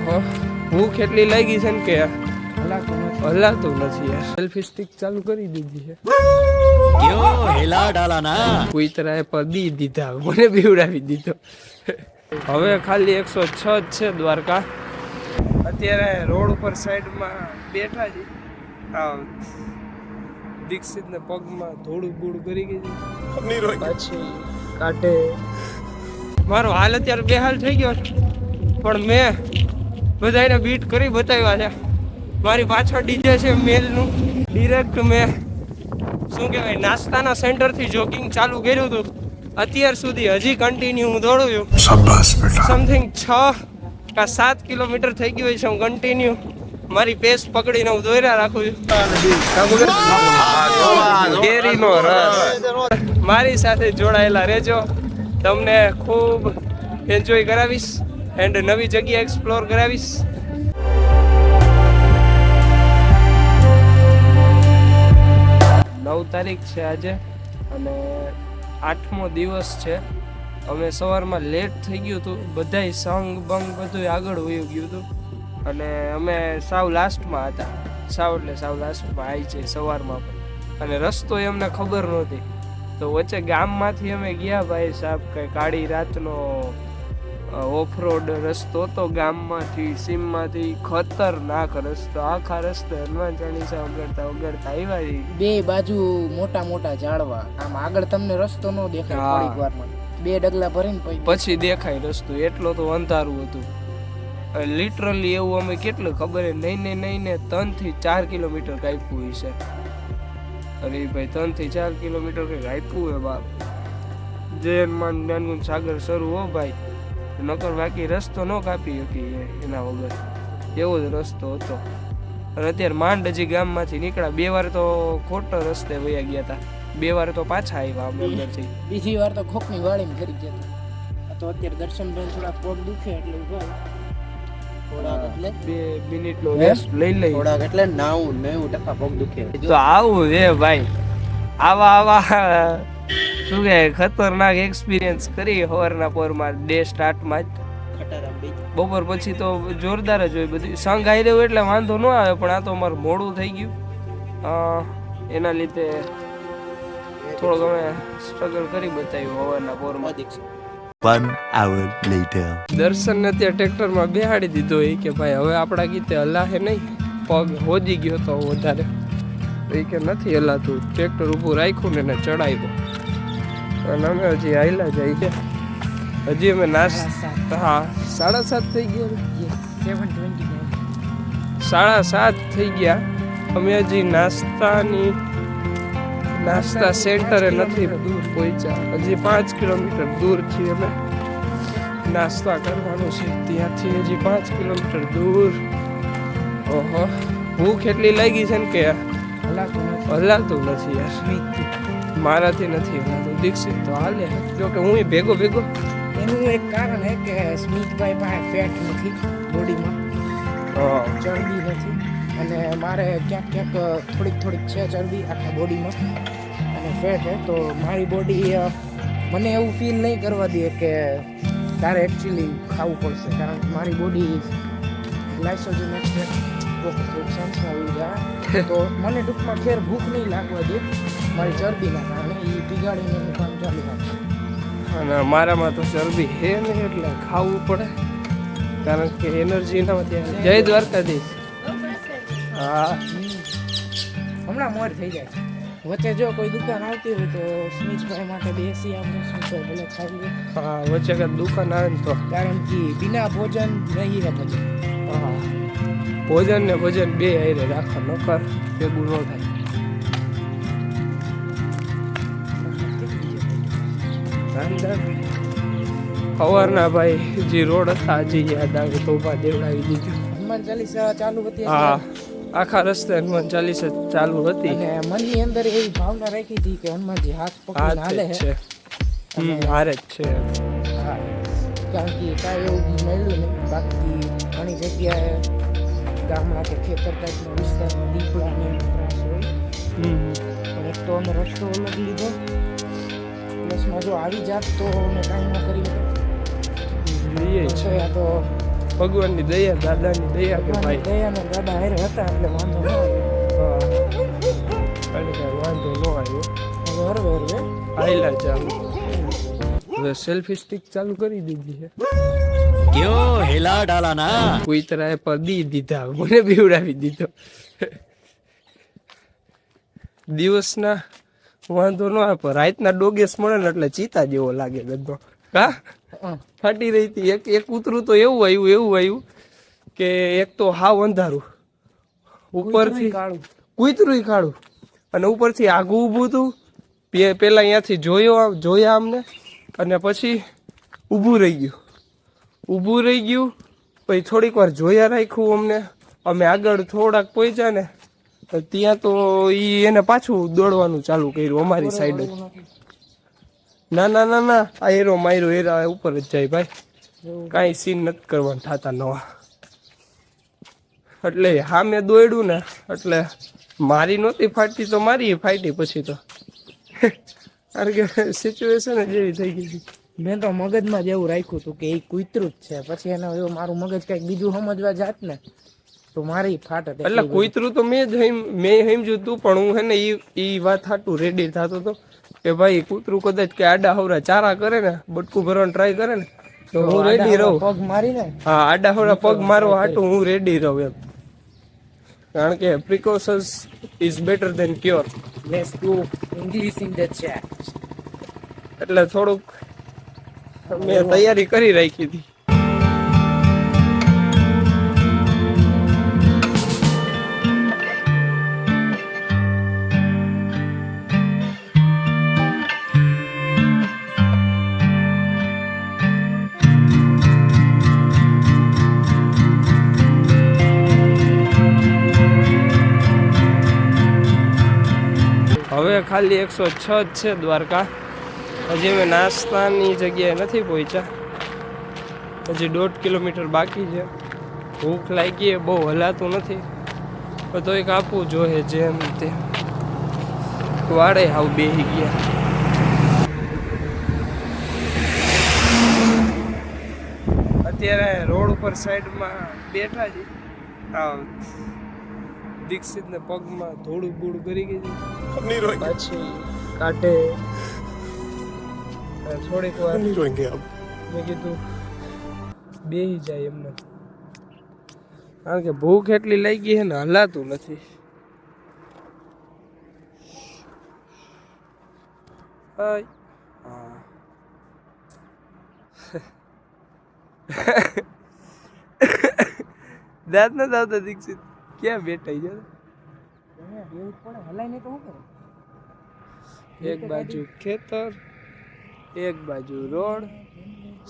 ઓહો ભૂખ એટલી લાગી છે ને કે હલાતું નથી યાર. સેલ્ફી સ્ટિક ચાલુ કરી દીધી છે. હેલા ડાલા ના કુતરાએ પદી દીધા, મને બીવડાવી દીધો. હવે ખાલી 106 જ છે દ્વારકા. અત્યારે રોડ ઉપર સાઈડમાં બેઠા છે. દીક્ષિત ને પગમાં થોડું બૂડ કરી ગઈ પછી કાઢે. મારો હાલ અત્યારે બેહાલ થઈ ગયો પણ મેં બધાને બીટ કરી બતાવ્યા છે. મારી પાછળ ડીજે છે મેલનું. ડિરેક્ટ મેં શું કહેવાય નાસ્તાના સેન્ટરથી જોગિંગ ચાલુ કર્યું હતું. અત્યાર સુધી હજી કન્ટિન્યુ હું દોડું છું. સમથિંગ 6 કે 7 કિલોમીટર થઈ ગયું હોય છે. હું કન્ટિન્યુ મારી પેસ પકડીને હું દોર્યા રાખું છું. કેરીનો રસ. મારી સાથે જોડાયેલા રહેજો, તમને ખૂબ એન્જોય કરાવીશ એન્ડ નવી જગ્યા એક્સપ્લોર કરાવીશ. 9 તારીખ છે આજે અને 8મો દિવસ છે. અમે સવારમાં લેટ થઈ ગયું હતું, બધાય સંગ બંગ બધું આગળ વયું ગયું હતું અને અમે સાવ લાસ્ટમાં હતા. સાવ લાસ્ટમાં આવી છે સવારમાં પણ. અને રસ્તો એમને ખબર નહોતી તો વચ્ચે ગામમાંથી અમે ગયા ભાઈ સાહેબ. કંઈ કાળી રાતનો ઓફરોડ રસ્તો હતો ગામમાંથી સીમમાંથી. ખતરનાક રસ્તો. આખા રસ્તે હનુમાન ચાલીસા વગાડતા આવ્યા. બે બાજુ મોટા મોટા ઝાડવા. આમ આગળ તમને રસ્તો ન દેખાય. થોડીક વારમાં 2 ડગલા ભરીને પછી દેખાય રસ્તો. એટલો તો અંધારું હતું લિટરલી. એવું અમે કેટલું ખબર નહીં ને 3 થી 4 કિલોમીટર કાપ્યું છે. અરે ભાઈ 3 થી 4 કિલોમીટર કંઈક આપ્યું હે બાપ. જય હનુમાન જ્ઞાનગુણ સાગર શરૂ હો ભાઈ. નકર બાકી રસ્તો ન કાપી શકી એના વગર. એવો જ રસ્તો હતો. અને અત્યારે માંડ હજી ગામમાંથી નીકળ્યા. 2 વાર તો ખોટો રસ્તે વયા ગયા હતા. 2 વાર તો પાછા આવ્યા અમે અંદરથી. બીજી વાર તો ખોખની વાળીમાં કરી ગયા હતા. તો અત્યારે દર્શનબેન થોડા પગ દુખે એટલે ઉભા થોડાક એટલે 2 મિનિટનો રેસ્ટ લઈ લઈ. થોડાક એટલે 90% પગ દુખે. તો આવું છે ભાઈ. આવા શું કે ખતરનાક એક્સપિરિયન્સ કરી સવારના પોરમાં. ડે સ્ટાર્ટમાં જ બપોર પછી તો જોરદાર જ હોય બધું. સંઘ આવી રહ્યું એટલે વાંધો ન આવે પણ આ તો અમારું મોડું થઈ ગયું. એના લીધે થોડોક અમે સ્ટ્રગલ કરી બતાવ્યું સવારના પોરમાં. 1 hour later. દર્શનને ત્યાં ટ્રેક્ટરમાં બેહાડી દીધો એ કે ભાઈ હવે આપણા ગીતે હલાહે નહીં. પગ હોજી ગયો તો વધારે એ કે નથી હલાતું. ટ્રેક્ટર ઊભું રાખ્યું ને એને ચડાવ્યો અને અમે હજી હાઈલા જાય છે. હજી અમે હા 7:30 થઈ ગયા. 7:30 થઈ ગયા. અમે હજી નાસ્તા સેન્ટરે નથી પહોંચ્યા. હજી 5 કિલોમીટર દૂર છીએ અમે. નાસ્તા કરવાનું છે ત્યાંથી હજી 5 કિલોમીટર દૂર. ઓહો ભૂખ એટલી લાગી છે ને કે હલાતું નથી યાર. મારાથી નથી હલાતું. દીક્ષિત તો હાલે. જો કે હું ભેગો એનું એક કારણ છે કે સ્મિતભાઈ પાસે ફેટ નથી બોડીમાં. ચરબી નથી અને મારે ક્યાંક થોડીક છે ચરબી આખા બોડીમાં અને ફેટ છે. તો મારી બોડી મને એવું ફીલ નહીં કરવા દે કે તારે એકચ્યુઅલી ખાવું પડશે. કારણ કે મારી બોડી ગ્લાયકોજેનિક સેન્સમાં આવી જાય તો મને ટૂંકમાં ખેર ભૂખ નહીં લાગવા દે મારી ચરબીના કારણે. એ બિગાડીને એનું કામ ચાલુ રાખશે. અને મારામાં તો ચરબી હે નહીં એટલે ખાવું પડે કારણ કે એનર્જી ના ત્યાં. જય દ્વારકાધીશ. હા હમણાં મોર થઈ જાય. વચ્ચે જો કોઈ દુકાન આવતી હોય તો સ્મિતભાઈ માટે બેસી આપણે સ્મિતભાઈ ભલે ખાવી લે. હા વચ્ચે કાંઈ દુકાન આવે ને તો. કારણ કે બિના ભોજન નહીં રહે ભજન. હા ભોજન ને ભજન બે હારે રાખો નકર ભેગું ન થાય. સવારના ભાઈ જે રોડ હતા હજી યાદ આવે તો દેવડાવી દીધું. હનુમાન ચાલીસા ચાલુ હતી. હા આખા રસ્તે હનુમાન ચાલીસા ચાલુ હતી. અને મનની અંદર એવી ભાવના રાખી હતી કે હનુમાનજી હાથ પકડીને હાલે છે. હારે જ છે. હા કારણ કે કાંઈ એવું મળ્યું નહીં. બાકી ઘણી જગ્યાએ ગામડા કે ખેતર ટાઈપના વિસ્તારમાં દીપડાને ત્રાસ હોય. પણ એક તો અમે રસ્તો અલગ લીધો પ્લસમાં જો આવી જાત તો અમે કાંઈ ન કરી શકીએ. તો ભગવાનની દયા, દાદાની દયા કે ભાઈ દયાના દાદા હારે હતા એટલે વાંધો ન આવ્યો. એટલે કાંઈ વાંધો ન આવ્યો. હવે હરવે આયલા ચાલુ. હવે સેલ્ફી સ્ટિક ચાલુ કરી દીધી છે. क्यों हिला डाला ना કુતરાએ પર દી દીધા, મને બીવડાવી દીધો. દિવસના વાંધો ન આવે પણ રાતના ડોગેસ મળે ને એટલે ચીતા જેવો લાગે ગદ્દો. હા ફાટી રહી હતી. એક કૂતરું તો એવું આવ્યું કે એક તો હાવ અંધારું, ઉપરથી કૂતરું કાળું અને ઉપરથી આગું ઊભું હતું. પેલા અહીંયાથી જોયા અમને અને પછી ઊભું રહી ગયું. પછી થોડીક વાર જોયા રાખ્યું અમને. અમે આગળ થોડાક પહોંચ્યા ને ત્યાં તો એને પાછું દોડવાનું ચાલુ કર્યું અમારી સાઈડ જ. ના આ એરો માયરો એરા ઉપર જ જાય ભાઈ, કાંઈ સીન નથી કરવાનું થતા નવા. એટલે હા મેં દોડ્યું ને એટલે મારી નહોતી ફાટતી તો મારી ફાટી પછી તો. કારણ કે સિચ્યુએશન જ એવી થઈ ગઈ હતી. મેં તો મગજમાં જ એવું રાખ્યું હતું કે એ કૂતરું જ છે. પછી એને જો મારું મગજ કંઈક બીજું સમજવા જાત ને તો મારી ફાટ હતી. એટલે કૂતરું તો મેં સમજ્યું તું પણ હું હે ને એ વાત હાટું રેડી થતો હતો કે ભાઈ કૂતરું કદાચ કે આડા હવરા ચારા કરે ને, બટકું ભરવાનું ટ્રાય કરે ને તો હું રેડી રહું. પગ મારીને હા આડા હવરા પગ મારવા હાટું હું રેડી રહું એમ. કારણ કે precautions is better than cure. Let's do English in the chat. એટલે થોડુંક મેં તૈયારી કરી રાખી હતી. હવે ખાલી 106 જ છે દ્વારકા. હજી અમે નાસ્તાની જગ્યાએ નથી પહોંચ્યા. હજી 1.5 કિલોમીટર બાકી છે. ભૂખ લાગી બહુ હલાતું નથી તો તોય કાપવું જોઈએ જેમ તે. વાડે હાવ બેહી ગયા. અત્યારે રોડ ઉપર સાઈડમાં બેઠા છે. દીક્ષિત ને પગમાં થોડું બૂડ કરી ગઈ પાછી કાઢે. થોડીક વાર મેં કીધું બેહી જાય એમને, કારણ કે ભૂખ એટલી લાગી છે ને હલાતું નથી. દાંત નથી આવતા દીક્ષિત, ક્યાં બેઠા છે? એક બાજુ ખેતર, એક બાજુ રોડ,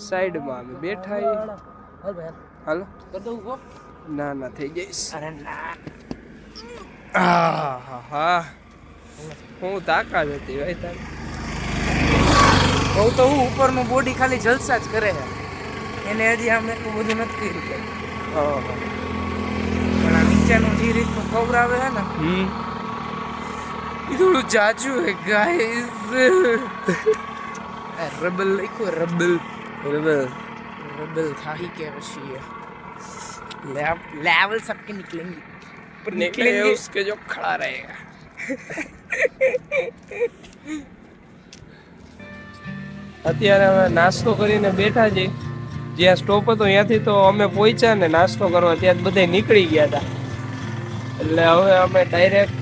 સાઈડમાં અમે બેઠા. હાલો ના થઈ જઈશ. હા હું તાકાત હતી ભાઈ તારી. બહુ તો હું ઉપરનું બોડી ખાલી જલસા જ કરે છે. એને હજી આમ એટલું બધું નથી કર્યું. પણ આ નીચેનું જે રીતનું ખવડાવે છે ને એ થોડું જાજુ હે ગાઈસ. રબલ લખ્યું, रबल था ही क्या वशी लेवल सबके निकलेंगे पर निकलेंगे उसके जो खड़ा रहेगा. અત્યારે અમે નાસ્તો કરીને બેઠા છીએ. જ્યાં સ્ટોપ હતો ત્યાંથી તો અમે પહોંચ્યા ને નાસ્તો કરવા ત્યાં બધા નીકળી ગયા હતા. એટલે હવે અમે ડાયરેક્ટ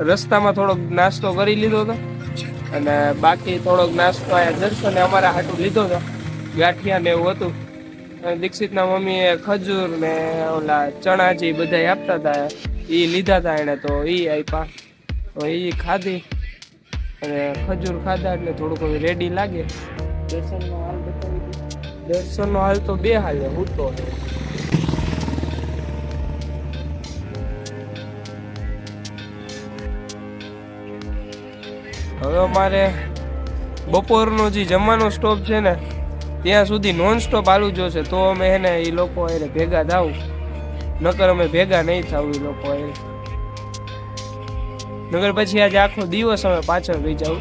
રસ્તામાં થોડોક નાસ્તો કરી લીધો હતો અને બાકી થોડોક નાસ્તો અહીંયા દર્શને અમારા હાટું લીધો હતો. ગાંઠિયા ને એવું હતું. દીક્ષિતના મમ્મીએ ખજૂર ને ઓલા ચણાજી બધા આપતા હતા, એ લીધા હતા એને, તો એ આપ્યા તો એ ખાધી અને ખજૂર ખાધા એટલે થોડુંક રેડી લાગે. દર્શનનો હાલ બતાવી દીધો. દર્શનનો હાલ તો બે હાલ હું તો હવે અમારે બપોરનો જે જમવાનો સ્ટોપ છે ને ત્યાં સુધી નોન સ્ટોપ આલુ જોશે તો અમે એને એ લોકો એને ભેગા થાવ, નકર અમે ભેગા નહીં થાવ એ લોકો એને. નકર પછી આજે આખો દિવસ અમે પાછળ રહી જાવ.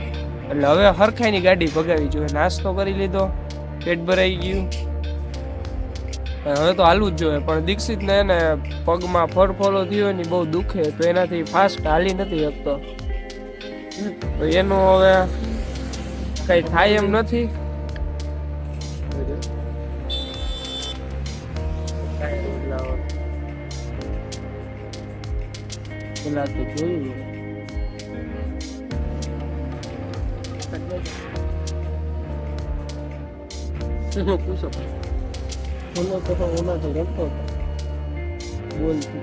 એટલે હવે હરખાઈની ગાડી ભગાવી જોઈએ. નાસ્તો કરી લીધો, પેટ ભરાઈ ગયું, હવે તો હાલવું જ જોઈએ, પણ દીક્ષિતને એને પગમાં ફરફોલો થયો ને બહુ દુખે, તો એનાથી ફાસ્ટ હાલી નથી શકતો. તો એનું હવે કઈ થાય એમ નથી. પેલા તો જોયું પૂછો બોલો તો ઓનાથી રમતો બોલતી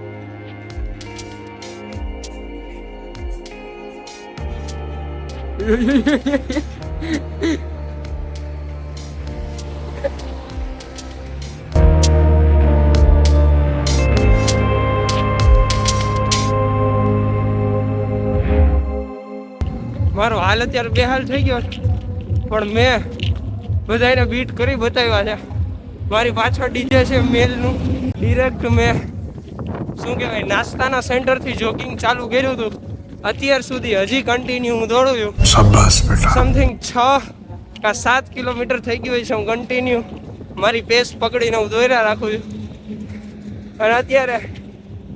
મારો હાલ અત્યારે બેહાલ થઈ ગયો, પણ મેં બધાને બીટ કરી બતાવ્યા છે. મારી પાછળ ડીજે છે મેલનું. ડિરેક્ટ મેં શું કહેવાય નાસ્તાના સેન્ટરથી જોગિંગ ચાલુ કર્યું હતું. અત્યાર સુધી હજી કન્ટિન્યુ હું દોડું છું. સમથિંગ 6 કે 7 કિલોમીટર થઈ ગયું હોય છે. હું કન્ટિન્યુ મારી પેસ પકડીને હું દોડ્યા રાખું છું. અને અત્યારે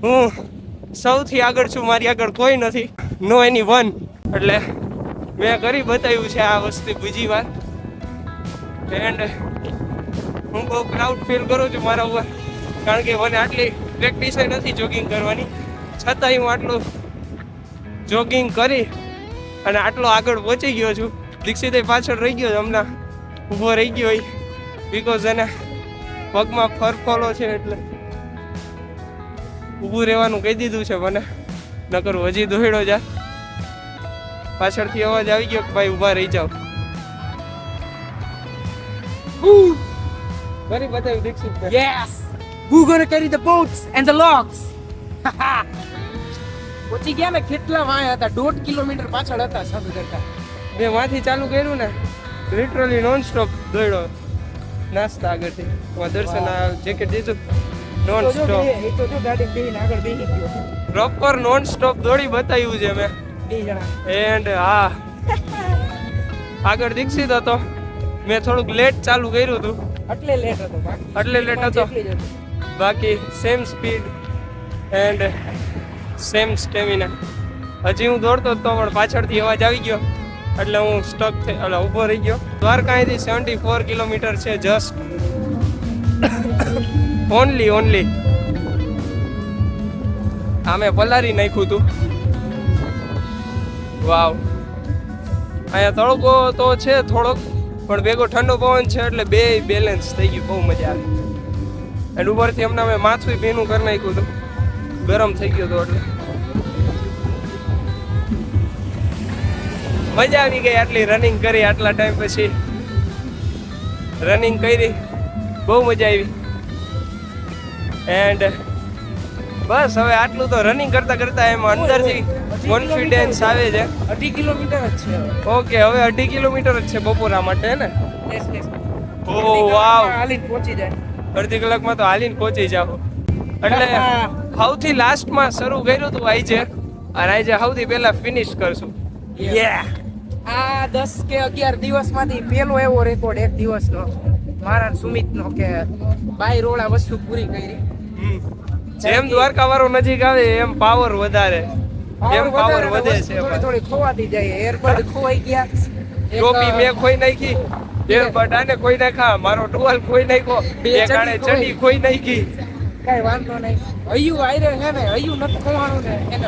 હું સૌથી આગળ છું, મારી આગળ કોઈ નથી. નો એની વન. એટલે મેં કરી બતાવ્યું છે આ વસ્તુ બીજી વાર. એન્ડ હું બહુ પ્રાઉડ ફીલ કરું છું મારા ઉપર, કારણ કે મને આટલી પ્રેક્ટિસ નથી જોગિંગ કરવાની, છતાંય હું આટલું જોગિંગ કરી અને આટલો આગળ પહોંચી ગયો છું. દીક્ષિત પાછળ રહી ગયો, હમણાં ઊભો રહી ગયો હોય, બિકોઝ એને પગમાં ફરફોલો છે એટલે ઊભું રહેવાનું કહી દીધું છે મને, નકર હજી દોડ્યો જા. પાછળથી અવાજ આવી ગયો કે ભાઈ ઊભા રહી જાઓ. કરી બતાવ્યું Dixit. Yes! Who gonna carry the boats and the logs? પહોંચી ગયા ને, કેટલા વાય હતા, 1.5 કિલોમીટર પાછળ હતા સાધુ કરતા. મેં માંથી ચાલુ કર્યું ને, લિટરલી નોન સ્ટોપ દોડ્યો નાસ્તા આગળથી. દર્શન જેકેટ દીધું નોન સ્ટોપ. એ તો જો ગાડી બેહીને આગળ બેહી ગયો. પ્રોપર નોન સ્ટોપ દોડી બતાવ્યું છે મેં. 2 જણા. એન્ડ હા, આગળ દીક્ષિત હતો. મેં થોડુંક લેટ ચાલુ કર્યું હતું એટલે લેટ હતો. એટલે લેટ હતો. બાકી same speed and same stamina. હજી હું દોડતો હતો પણ પાછળથી અવાજ આવી ગયો એટલે હું સ્ટક થઈ એટલે ઊભો રહી ગયો. દ્વારકા અહીંથી 74 કિલોમીટર છે જસ્ટ. ઓનલી આમે પલારી નાખ્યું હતું. વાવ, અહીંયા તડકો તો છે થોડોક, પણ ભેગો ઠંડો પવન છે એટલે બે બેલેન્સ થઈ ગયું. બહુ મજા આવે. એન્ડ ઉપરથી હમણાં મેં માથું ભીનું કરી નાખ્યું હતું, ગરમ થઈ ગયો હતો એટલે મજા આવી ગઈ. આટલી રનિંગ કરી, આટલા ટાઈમ પછી રનિંગ કરી, બહુ મજા આવી. એન્ડ બસ હવે આટલું તો રનિંગ કરતા કરતા એમ અંદરથી કોન્ફિડન્સ આવે છે. 2.5 કિલોમીટર જ છે. ઓકે, હવે 2.5 કિલોમીટર જ છે બપોરા માટે ને. yes. ઓ વાવ, હાલીને પહોંચી જાય. અડધી કલાકમાં તો હાલીને પહોંચી જાઓ. એટલે સૌથી લાસ્ટમાં શરૂ કર્યું હતું આજે, અને આજે સૌથી પહેલા ફિનિશ કરશું. આ 10 કે 11 દિવસમાંથી પહેલો એવો રેકોર્ડ એક દિવસનો મારા સુમિતનો કે બાય રોડ આ વસ્તુ પૂરી કરી. જેમ દ્વારકા વાળો નજીક આવે એમ પાવર વધારે, એમ પાવર વધે છે. થોડી ખોવાતી જાય. એરબડ ખોવાઈ ગયા, ટોપી મેં ખોઈ નાખી, એરબડ આને ખોઈ નાખ્યા, મારો ટુવાલ ખોઈ નાખ્યો, એક આને ચડી ખોઈ નાખી. કઈ વાંધો નહીં. હૈયું આયરે છે ને, હૈયું નથી ખોવાનું ને એને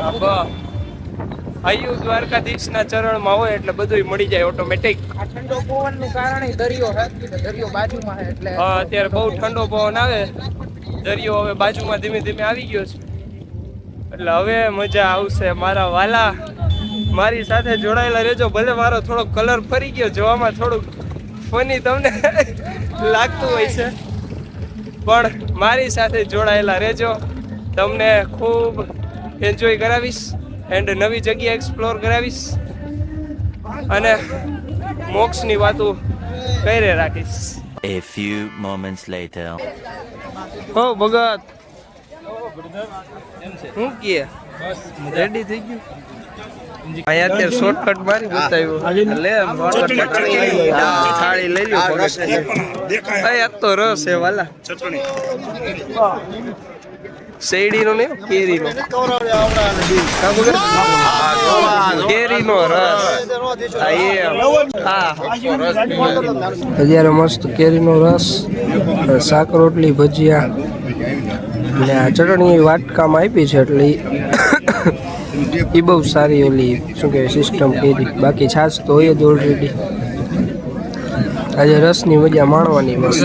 હૈયું દ્વારકાધીશના ચરણમાં હોય એટલે બધું મળી જાય ઓટોમેટિક. આ ઠંડો પવનનું કારણે દરિયો છે, દરિયો બાજુમાં છે એટલે અત્યારે બહુ ઠંડો પવન આવે. દરિયો હવે બાજુમાં ધીમે ધીમે આવી ગયો છે એટલે હવે મજા આવશે. મારા વાલા, મારી સાથે જોડાયેલા રહેજો. ભલે મારો થોડો કલર ફરી ગયો, જોવામાં થોડુંક ફની તમને લાગતું હોય છે, પણ મારી સાથે જોડાયેલા રહેજો. તમને ખૂબ એન્જોય કરાવીશ એન્ડ નવી જગ્યા એક્સપ્લોર કરાવીશ અને મોક્ષની વાતો કરે રાખીશ. A few moments later. હો ભગત, શું કહે? રેડી થઈ ગયું? અહીંયા અત્યારે શોર્ટકટ મારી બતાવ્યું લે થાળી લઈ લ્યો આ તો રસ છે વાલા શેરડીનો ને કેરીનો કેરીનો રસ અત્યારે મસ્ત કેરીનો રસ શાક રોટલી ભજીયા ને આ ચટણી વાટકામાં આપી છે એટલે એ બહુ સારી ઓલી શું કહેવાય સિસ્ટમ કરી બાકી છાશ તો હોય જ ઓલરેડી આજે રસની મજા માણવાની બસ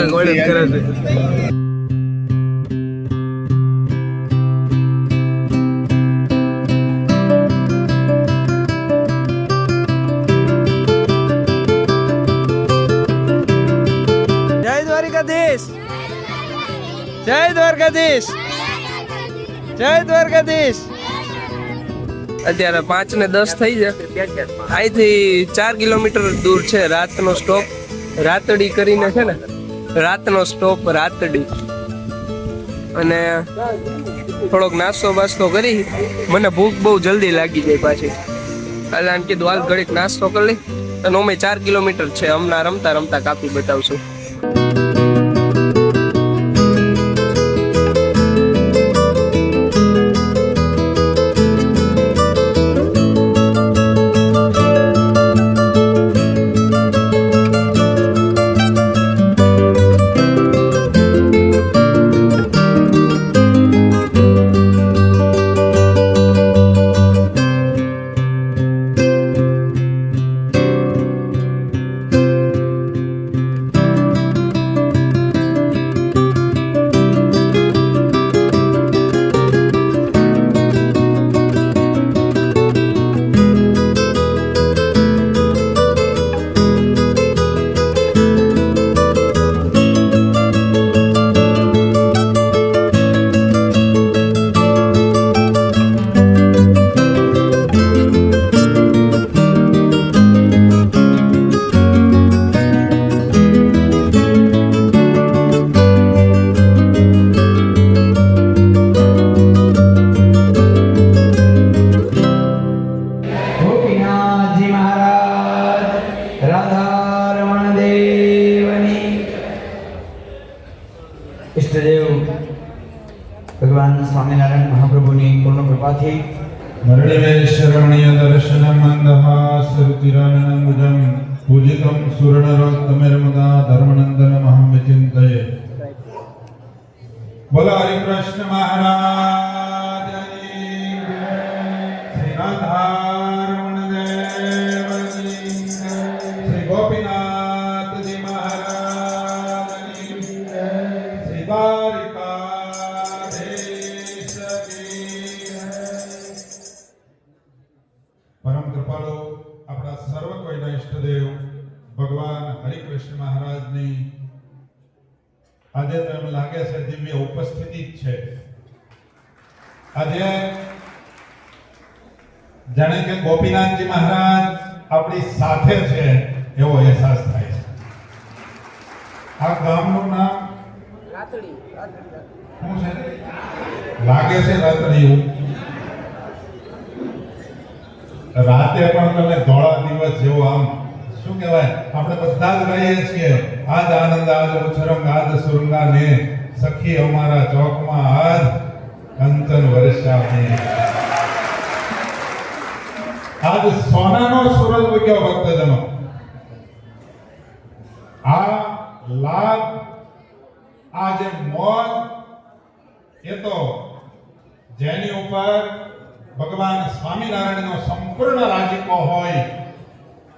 જય દ્વારકાધીશ જય દ્વારકાધીશ જય દ્વારકાધીશ અત્યારે 5:10 થઈ જાય અહીંથી 4 કિલોમીટર દૂર છે રાતનો સ્ટોપ રાતડી કરીને છે ને રાતનો સ્ટોપ રાતડી અને થોડોક નાસ્તો બાસ્તો કરી મને ભૂખ બહુ જલ્દી લાગી જાય પાછી એટલે આને કીધું હાલ ઘડીક નાસ્તો કરી લઈ અને અમે 4 કિલોમીટર છે હમણાં રમતા રમતા કાપી બતાવશું इष्टदेव भगवान स्वामीनारायण महाप्रभु की पूर्ण कृपा थी मरणवेश्वरमणीय दर्शनम मंदहासरुचिराननंदजम पूजितम सुवर्णरत्नमेरमदा धर्मनंदन महंविचिन्तये बोला हरि कृष्ण महाराज की श्री राधारमण देव की श्री गोपीनाथ जी महाराज की श्री द्वारिकाधीश की परम कृपालु अपना सर्व कोईना इष्टदेव भगवान हरिकृष्ण महाराज ની આજે તો એમ લાગે છે દિવ્ય ઉપસ્થિતિ છે આજે જાણે કે ગોપીનાથજી મહારાજ આપણી સાથે છે એવો અહેસાસ થાય છે આ ગામનું નામ રાતડી શું છે લાગે છે રાતડીયું રાતે પણ તમે ધોળા દિવસ જેવો આમ શું કહેવાય આપણે બધા જ ગાઈએ છીએ આજ આનંદ આજ ઉછરંગ આજ સુરંગા ને સખી અમારા ચોકમાં આજ કંચન વર્ષા ને આજ સોનાનો સૂરજ ઉગ્યો ભક્તજનો આ લાભ આ જે મોજ એ તો જેની ઉપર ભગવાન સ્વામિનારાયણનો સંપૂર્ણ રાજીપો હોય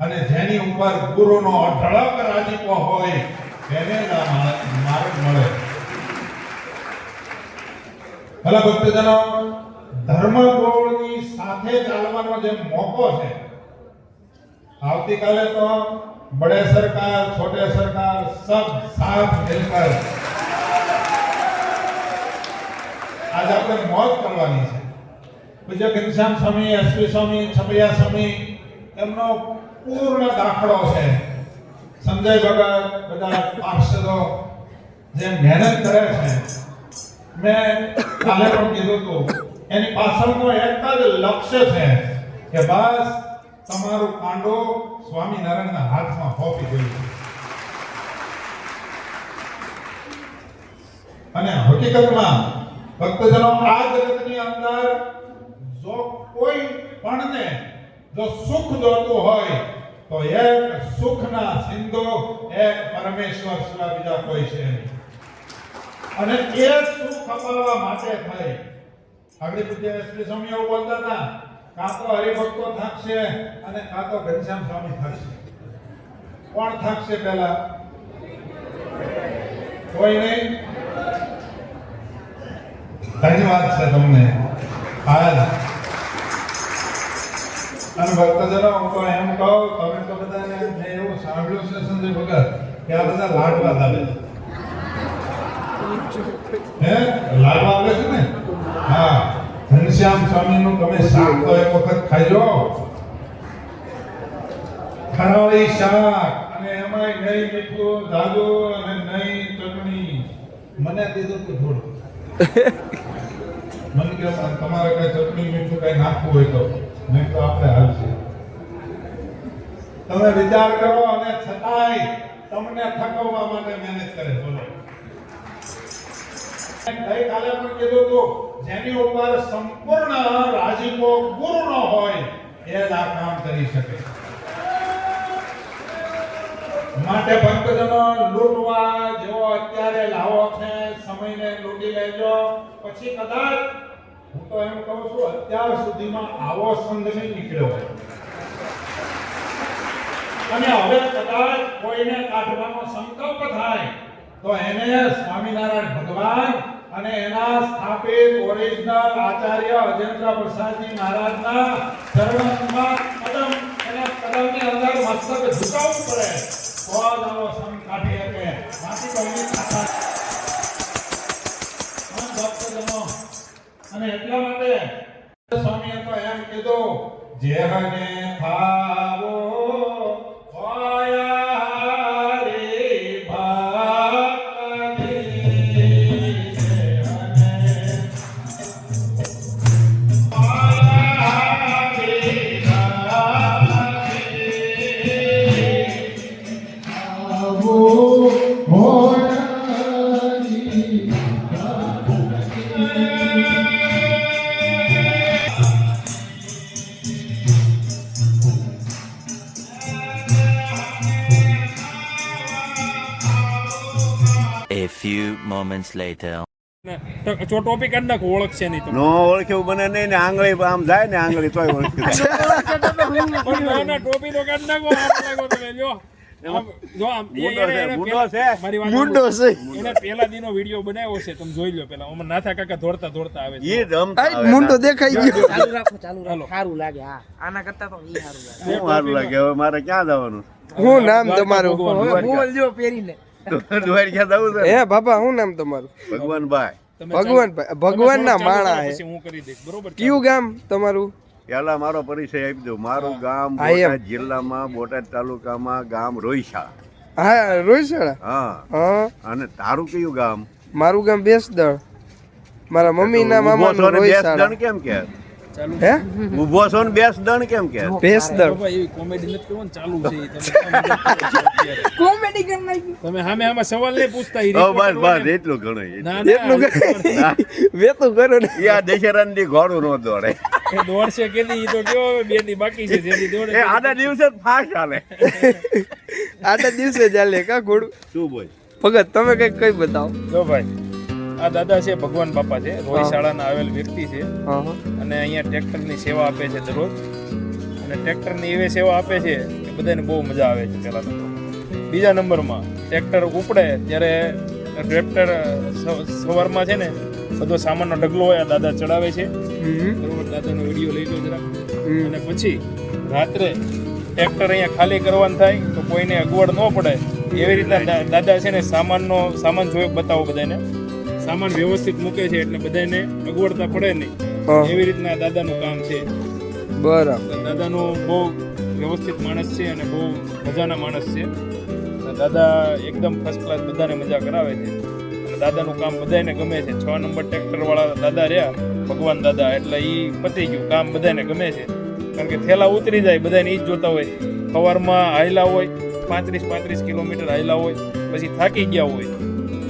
અને જેની ઉપર ગુરુનો અઢળક રાજીપો હોય તેને જ આ માર્ગ મળે. ભલા ભક્તજનો, ધર્મગુણની સાથે ચાલવાનો જે મોકો છે, આવતીકાલે તો બડે સરકાર છોટે સરકાર સબ સાથ મિલકર આજ આપણે મોજ કરવાની છે. પૂજ્ય ઘનશ્યામ સ્વામી, એસપી સ્વામી, છપૈયા સ્વામી એમનો પૂર્ણ દાખલો છે. સંજય ભગત, બધા પાર્ષદો જે મહેનત કરે છે, મેં કાલે પણ કીધું હતું, એની પાછળનો એક જ લક્ષ્ય છે કે બસ તમારું કાંડો સ્વામિનારાયણના હાથમાં સોંપી દેવું છે. અને હકીકતમાં ભક્તજનો આ જગતની અંદર જો કોઈ પણને જો સુખ જોતું હોય તો એક સુખના સિંધુ એક પરમેશ્વર સિવાય બીજા કોઈ છે નહીં. અને એ સુખ અપાવવા માટે થઈ આગળ પૂજ્ય શ્રી સ્વામી એવું બોલતા હતા, કાં તો હરિભક્તો થાકશે અને કાં તો ઘનશ્યામ સ્વામી થાકશે. કોણ થાકશે પહેલા? કોઈ નહીં. ધન્યવાદ છે તમને. આજ અને ભક્તજનો હું તો એમ કહું, તમે તો બધાને મેં એવું સાંભળ્યું છે સંજય ભગત કે આ બધા લાડવા લાવે છે. હે લાડવા આવે છે ને? હા, ઘનશ્યામ સ્વામીનું તમે શાક તો એક વખત ખાઈજો. ખરાળી શાક અને એમાંય નહીં મીઠું જાદુ અને નહીં ચટણી. મને દીધું તું થોડું. મને કે તમારે કઈ ચટણી મીઠું કઈ નાખવું હોય તો નહીં તો આપણે હાલશે. તમે વિચાર કરો અને છતાંય તમને થકવવા માટે મહેનત કરે. બોલો, ગઈકાલે પણ કીધું હતું, જેની ઉપર સંપૂર્ણ રાજીપો ગુરુનો હોય એ જ આ કામ કરી શકે. માટે ભક્તજનો લૂંટવા જેવો અત્યારે લાવો છે, સમયને લૂંટી લેજો. પછી કદાચ હું તો એમ કહું છું, અત્યાર સુધીમાં આવો સંઘ નહીં નીકળ્યો હોય અને હવે કદાચ કોઈને કાઢવાનો સંકલ્પ થાય તો એને સ્વામિનારાયણ ભગવાન અને એના સ્થાપિત ઓરિજિનલ આચાર્ય અજેન્દ્ર પ્રસાદજી મહારાજના ચરણોમાં કદમ એના કદમની અંદર મસ્તક ઝુકાવવું પડે તો જ આવો સંઘ કાઢી શકે. બાકી તો એની તાકાત ભક્તજનો. અને એટલા માટે સ્વામીએ તો એમ કીધું, જેહને થાવો હોયા રે ભક્તની, A few moments later. ટોપી કાઢ નાખો, ઓળખશે નહીં તો. નો ઓળખ્યું બને નહીં ને આંગળી આમ જાય ને આંગળી તોય ઓળખી પણ ના, ના, ટોપી તો કાઢ નાખો. આમ લાગો તમે. જો આમ, જો આમ, મુંડો છે મારી વાત મુંડો સાંભળો. એને પહેલા દીનો વિડિયો બનાવ્યો છે, તમે જોઈ લો. પેલા ઓમાં નાથા કાકા દોડતા દોડતા આવે છે. ઈ રમતા આવે. મુંડો દેખાઈ ગયો. ચાલુ રાખો. સારું લાગે. હા, આના કરતા તો ઈ સારું લાગે. શું સારું લાગે? હવે મારે ક્યાં જવાનું? શું નામ તમારું? ભગવાન. હવે બોલજો પહેરીને. દ્વારકા ક્યાં જવું છે? હે બાપા, શું નામ તમારું? ભગવાનભાઈ. તમે ભગવાનભાઈ. ભગવાનના ચાલુ કરો, માણા હે. પછી હું કરી દઈશ. બરોબર? કયું ગામ તમારું? પેલા મારો પરિચય આપી દઉં. મારું ગામ હા, એમ. બોટાદ જિલ્લામાં, બોટાદ તાલુકામાં ગામ રોઈશા. હા, રોહિસાળા. હા. હા, અને તારું કયું ગામ? મારું ગામ બેસદળ. મારા મમ્મીના ઊભો મામાનું છો ને રોહિસાળા. બેસદણ કેમ કે? ચાલુ. હે? ઊભો છો ને બેસદણ કેમ કે? બેસદળ. બાબા, એવી કોમેડી નથી કરવાની. ચાલુ છે ઈ. તમે કેમ મજાક કરો છો અત્યારે? કોમેડી કરી નાખી. તમે સામે આમાં સવાલ નહીં પૂછતા. ઈ ઓ બસ report બસ કરવાને. એટલું ઘણું. ના, એટલું ના, વેતું કરો ને. ઈ આ દશેરાની ઘોડું નો દોડે. એ દોડશે કેદી? ઈ તો કયો હવે 2 દી બાકી છે. જેદી દોડે એ આના દિવસે જ ફાસ્ટ હાલે. આટલા દિવસે ચાલે કા ઘોડું? શું બોલ? ભગત તમે કઈ કઈ બતાવો. જો ભાઈ, આ દાદા છે ભગવાન બાપા છે, રોહિશાળાના આવેલ વ્યક્તિ છે. હા હા. અને અહીંયા ટ્રેક્ટરની સેવા આપે છે દરરોજ. અને ટ્રેક્ટરની એવી સેવા આપે છે કે બધાને બહુ મજા આવે છે. પહેલા નંબર. બીજા નંબરમાં ટ્રેક્ટર ઉપડે ત્યારે ટ્રેક્ટર સવારમાં છે ને બધો સામાનનો ઢગલો હોય, આ દાદા ચડાવે છે. બરોબર? દાદાનો વિડીયો લઈ લો જરા. અને પછી રાત્રે ટ્રેક્ટર અહીંયા ખાલી કરવાનું થાય તો કોઈને અગવડ ન પડે એવી રીતના દાદા છે ને સામાન જોઈ બતાવો બધાને. સામાન વ્યવસ્થિત મૂકે છે એટલે બધાને અગવડતા પડે નહીં. હા. એવી રીતના દાદાનું કામ છે. બરાબર. દાદાનો બહુ વ્યવસ્થિત માણસ છે અને બહુ મજાના માણસ છે. અને દાદા એકદમ ફર્સ્ટ ક્લાસ બધાને મજા કરાવે છે. અને દાદાનું કામ બધાને ગમે છે. 6 નંબર ટ્રેક્ટર વાળા દાદા રહ્યા ભગવાન દાદા, એટલે એ પતી ગયું કામ બધાને ગમે છે. કારણ કે થેલા ઉતરી જાય બધાને ઈ જ જોતા હોય. સવારમાં હાયલા હોય 35 કિલોમીટર હાયલા હોય, પછી થાકી ગયા હોય,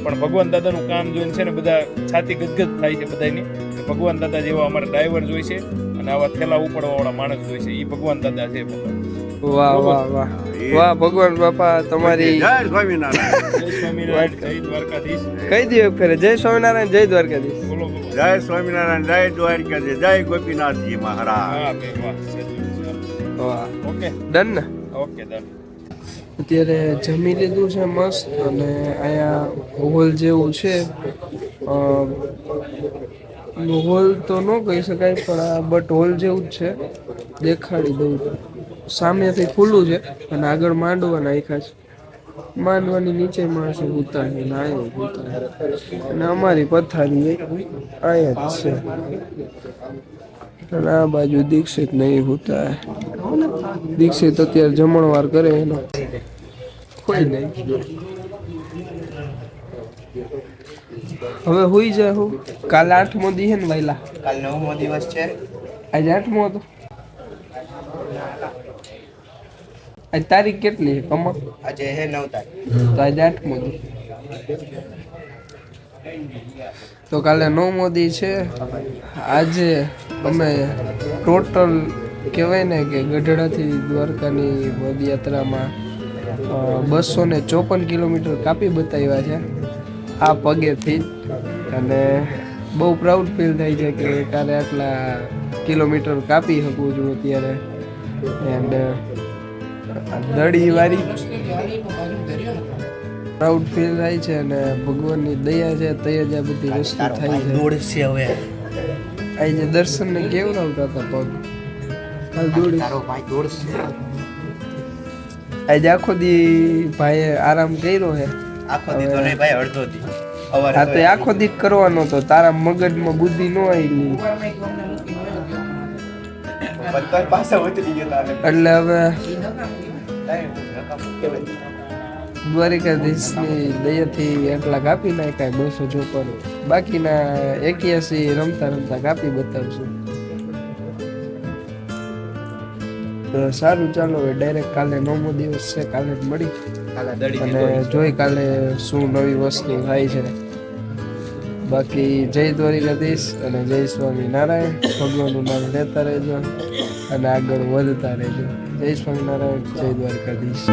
પણ ભગવાન દાદાનું કામ જોઈને છે ને બધા છાતી ગદગદ થાય છે બધાની. ભગવાન દાદા જેવા અમારા ડ્રાઈવર જોઈ છે અને આવા થેલા ઉપાડવાવાળા માણસ જોઈ છે. એ ભગવાન દાદા છે. વાહ વાહ વાહ વાહ ભગવાન બાપા તમારી જય સ્વામિનારાયણ. જય સ્વામિનારાયણ, જય દ્વારકાધીશ. કહી દો ફેરે જય સ્વામિનારાયણ જય દ્વારકાધીશ. બોલો બોલો. જય સ્વામિનારાયણ, જય દ્વારકાધીશ, જય ગોપીનાથજી મહારાજ. હા બે વાહ. વાહ ઓકે ડન ને. Okay done. અત્યારે જમી લીધું છે મસ્ત અને અહીંયા હોલ જેવું છે. હોલ તો ન કહી શકાય પણ આ બટ હોલ જેવું જ છે. દેખાડી દઉં સામેથી ખુલ્લું છે અને આગળ માંડવા નાખ્યા છે. માંડવાની નીચે માણસો ઉતા છે ને અહીંયા ઉતા અને અમારી પથારી અહીંયા જ છે અને આ બાજુ દીક્ષિત નહીં હોતા. દીક્ષિત અત્યારે જમણવાર કરે એનો કોઈ નહીં. હવે હોઈ જાય હું. કાલે 8મો દી હે ને વહેલા. કાલ 9મો દિવસ છે. આજે 8મો હતો. આજ તારીખ કેટલી છે કમા? આજે હે 9 તારીખ. તો આજે 8મો દી. તો કાલે 9મો દી છે. આજે અમે ટોટલ કહેવાય ને કે ગઢડાથી દ્વારકાની પદયાત્રામાં 254 કિલોમીટર કાપી બતાવ્યા છે આ પગેથી જ. અને બહુ પ્રાઉડ ફીલ થાય છે કે કાલે આટલા કિલોમીટર કાપી શકું છું અત્યારે. એન્ડ દડીવાળી પ્રાઉડ ફીલ થાય છે અને ભગવાનની દયા છે તય જ આ બધી વસ્તુ થાય છે. દોડશે હવે. આજે દર્શનને કેવડાવતા હતા પગ. કાલ દોડી તારો ભાઈ દોડશે. આજે આખો દી ભાઈએ આરામ કર્યો છે. આખો દી તો નહીં ભાઈ, અડધો દી. હા તો આખો દી કરવાનો તો તારા મગજમાં બુદ્ધિ ન આવી બધા પાછા ઉતરી ગયા એટલે હવે દ્વારિકાધીશની દયાથી એટલા કાપી નાખ્યા 254. બાકીના 81 રમતા રમતા કાપી બતાવશું. તો સારું ચાલો હવે ડાયરેક્ટ કાલે 9મો દિવસ છે. કાલે જ મળી અને જોઈ કાલે શું નવી વસ્તુ થાય છે. બાકી જય દ્વારિકાધીશ અને જય સ્વામિનારાયણ. ભગવાનનું નામ લેતા રહેજો અને આગળ વધતા રહેજો. જય સ્વામિનારાયણ, જય દ્વારકાધીશ.